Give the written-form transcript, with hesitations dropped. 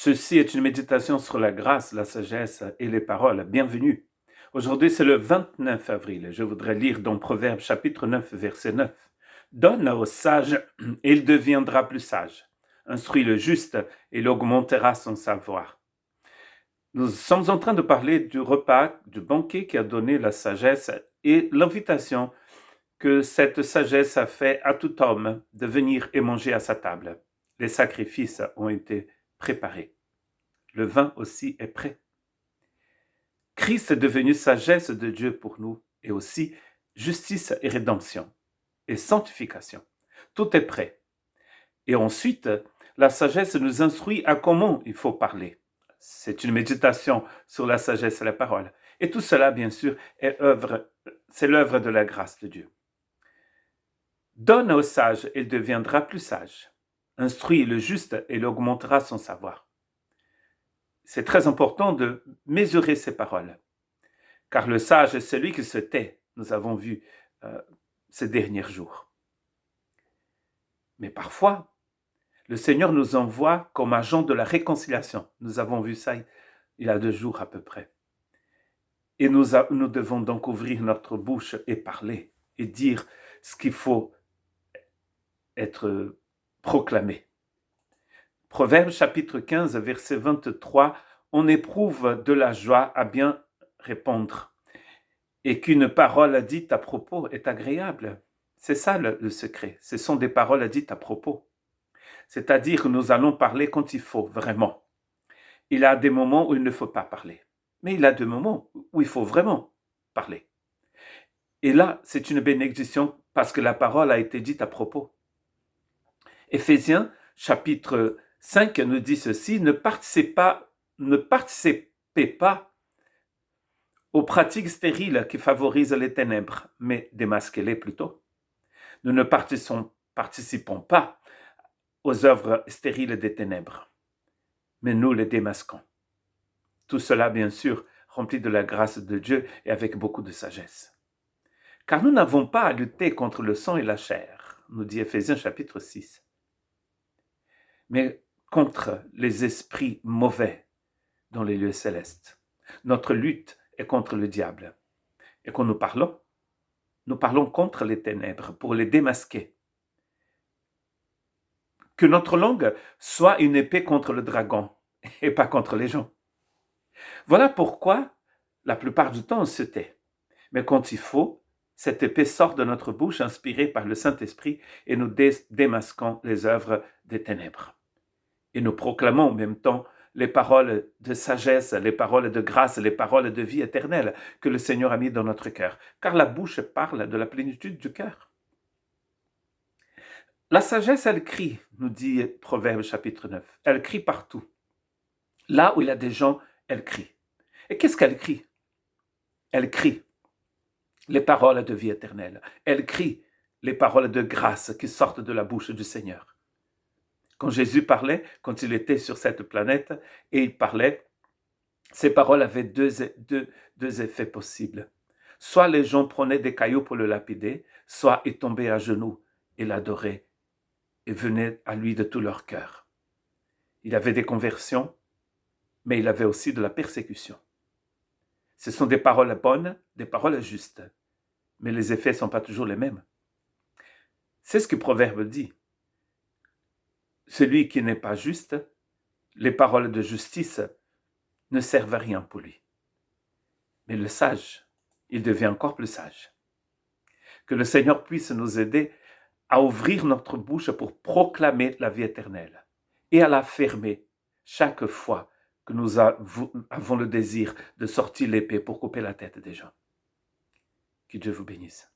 Ceci est une méditation sur la grâce, la sagesse et les paroles. Bienvenue. Aujourd'hui, c'est le 29 avril. Je voudrais lire dans Proverbes chapitre 9, verset 9. Donne au sage et il deviendra plus sage. Instruis le juste et il augmentera son savoir. Nous sommes en train de parler du repas, du banquet qui a donné la sagesse et l'invitation que cette sagesse a fait à tout homme de venir et manger à sa table. Les sacrifices ont été préparés. Le vin aussi est prêt. Christ est devenu sagesse de Dieu pour nous et aussi justice et rédemption et sanctification. Tout est prêt. Et ensuite, la sagesse nous instruit à comment il faut parler. C'est une méditation sur la sagesse et la parole. Et tout cela, bien sûr, c'est l'œuvre de la grâce de Dieu. Donne au sage, il deviendra plus sage. Instruis le juste, et il augmentera son savoir. C'est très important de mesurer ces paroles, car le sage est celui qui se tait, nous avons vu ces derniers jours. Mais parfois, le Seigneur nous envoie comme agent de la réconciliation. Nous avons vu ça il y a 2 jours à peu près. Et nous devons donc ouvrir notre bouche et parler, et dire ce qu'il faut être proclamé. Proverbes chapitre 15, verset 23, on éprouve de la joie à bien répondre et qu'une parole dite à propos est agréable. C'est ça le secret. Ce sont des paroles dites à propos. C'est-à-dire que nous allons parler quand il faut, vraiment. Il y a des moments où il ne faut pas parler. Mais il y a des moments où il faut vraiment parler. Et là, c'est une bénédiction parce que la parole a été dite à propos. Éphésiens chapitre 5 nous dit ceci, ne participez pas aux pratiques stériles qui favorisent les ténèbres, mais démasquez-les plutôt. Nous ne participons pas aux œuvres stériles des ténèbres, mais nous les démasquons. Tout cela, bien sûr, rempli de la grâce de Dieu et avec beaucoup de sagesse. Car nous n'avons pas à lutter contre le sang et la chair, nous dit Éphésiens chapitre 6, mais contre les esprits mauvais dans les lieux célestes. Notre lutte est contre le diable. Et quand nous parlons contre les ténèbres pour les démasquer. Que notre langue soit une épée contre le dragon et pas contre les gens. Voilà pourquoi, la plupart du temps, on se tait. Mais quand il faut, cette épée sort de notre bouche inspirée par le Saint-Esprit et nous démasquons les œuvres des ténèbres. Et nous proclamons en même temps les paroles de sagesse, les paroles de grâce, les paroles de vie éternelle que le Seigneur a mis dans notre cœur. Car la bouche parle de la plénitude du cœur. La sagesse, elle crie, nous dit Proverbes chapitre 9. Elle crie partout. Là où il y a des gens, elle crie. Et qu'est-ce qu'elle crie? Elle crie les paroles de vie éternelle. Elle crie les paroles de grâce qui sortent de la bouche du Seigneur. Quand Jésus parlait, quand il était sur cette planète, et il parlait, ces paroles avaient deux effets possibles. Soit les gens prenaient des cailloux pour le lapider, soit ils tombaient à genoux et l'adoraient et venaient à lui de tout leur cœur. Il avait des conversions, mais il avait aussi de la persécution. Ce sont des paroles bonnes, des paroles justes, mais les effets ne sont pas toujours les mêmes. C'est ce que Proverbe dit. Celui qui n'est pas juste, les paroles de justice ne servent à rien pour lui. Mais le sage, il devient encore plus sage. Que le Seigneur puisse nous aider à ouvrir notre bouche pour proclamer la vie éternelle et à la fermer chaque fois que nous avons le désir de sortir l'épée pour couper la tête des gens. Que Dieu vous bénisse.